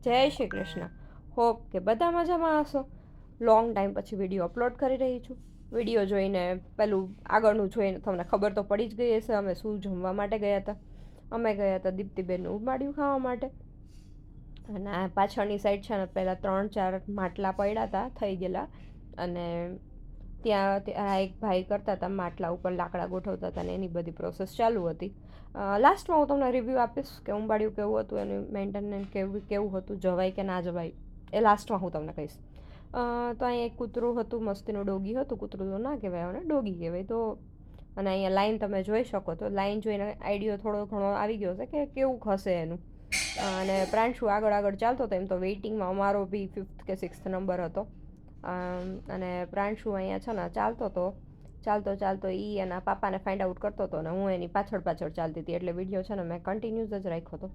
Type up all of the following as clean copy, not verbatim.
જય શ્રી કૃષ્ણ. હોપ કે બધા મજામાં હશો. લોંગ ટાઈમ પછી વિડીયો અપલોડ કરી રહી છું. વિડીયો જોઈને પેલું આગળનું જોઈને તમને ખબર તો પડી જ ગઈ હશે અમે શું જમવા માટે ગયા હતા. અમે ગયા હતા દીપ્તિબેનનું ઉંબાડિયું ખાવા માટે. અને આ પાછળની સાઈડ છે ને પહેલાં 3-4 માટલા પડ્યા હતા થઈ ગયેલા. અને ત્યાં એક ભાઈ કરતા હતા માટલા ઉપર લાકડા ગોઠવતા હતા ને એની બધી પ્રોસેસ ચાલુ હતી. લાસ્ટમાં હું તમને રિવ્યૂ આપીશ કે ઉંબાડિયું કેવું હતું, એનું મેન્ટેનન્સ કેવું હતું, જવાય કે ના જવાય એ લાસ્ટમાં હું તમને કહીશ. તો અહીંયા એક કૂતરું હતું, મસ્તીનું ડોગી હતું. કૂતરું તો ના કહેવાય, અને ડોગી કહેવાય. તો અને અહીંયા લાઈન તમે જોઈ શકો તો લાઈન જોઈને આઈડિયો થોડો ઘણો આવી ગયો છે કે કેવું હશે એનું. અને પ્રાંશુ આગળ આગળ ચાલતો હતો, એમ તો વેઇટિંગમાં અમારો બી 5th કે 6th નંબર હતો. અને પ્રાંશુ અહીંયા છે ને ચાલતો ચાલતો એના પાપાને ફાઇન્ડ આઉટ કરતો હતો અને હું એની પાછળ પાછળ ચાલતી હતી. એટલે વિડીયો છે ને મેં કન્ટિન્યુઅસ જ રાખ્યો હતો.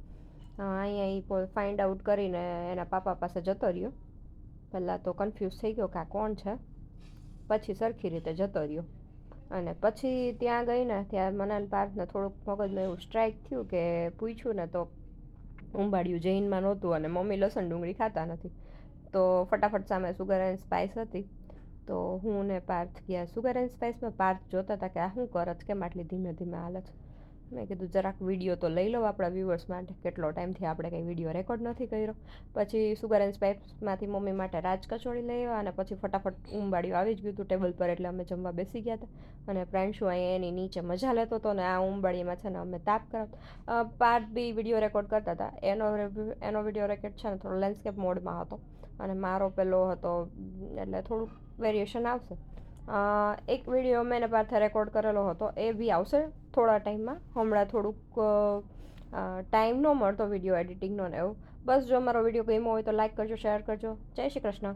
અહીંયા એ ફાઇન્ડ આઉટ કરીને એના પાપા પાસે જતો રહ્યો. પહેલાં તો કન્ફ્યુઝ થઈ ગયો કે આ કોણ છે, પછી સરખી રીતે જતો રહ્યો. અને પછી ત્યાં ગઈ ને ત્યાં મને પાર્થને થોડુંક મગજમાં એવું સ્ટ્રાઇક થયું કે પૂછ્યું ને તો ઉંબાડિયું જૈનમાં નહોતું અને મમ્મી લસણ ડુંગળી ખાતા નથી. તો ફટાફટ સામે સુગર એન્ડ સ્પાઇસ હતી. તો હું ને પાર્થ ગયા સુગર એન્ડ સ્પાઇસમાં. પાર્થ જોતા હતા કે આ શું કરત, કેમ આટલી ધીમે ધીમે હાલે છે. મેં કીધું જરાક વિડીયો તો લઈ લો આપણા વ્યૂઅર્સ માટે, કેટલો ટાઈમથી આપણે કંઈ વિડીયો રેકોર્ડ નથી કર્યો. પછી સુગર એન્ડ સ્પાઇસમાંથી મમ્મી માટે રાજ કચોળી લઈ આવ્યા અને પછી ફટાફટ ઉંબાડિયું આવી જ ગયું હતું ટેબલ પર. એટલે અમે જમવા બેસી ગયા હતા. અને પ્રાંશુ અહીંયા એની નીચે મજા લેતો હતો ને આ ઉંબાડિયામાં છે ને અમે તાપ કરાવતા. પાર્થ બી વિડીયો રેકોર્ડ કરતા હતા. એનો વિડીયો રેકોર્ડ છે ને થોડો લેન્ડસ્કેપ મોડમાં હતો અને મારો પેલો હતો, એટલે થોડુંક વેરિએશન આવશે. એક વિડીયો મેં એને પાર્થે રેકોર્ડ કરેલો હતો, એ બી આવશે થોડા ટાઈમમાં. હમણાં થોડુંક ટાઈમ ન મળતો વિડીયો એડિટિંગનો ને એવું. બસ જો મારો વિડીયો ગમ્યો હોય તો લાઈક કરજો, શેર કરજો. જય શ્રી કૃષ્ણ.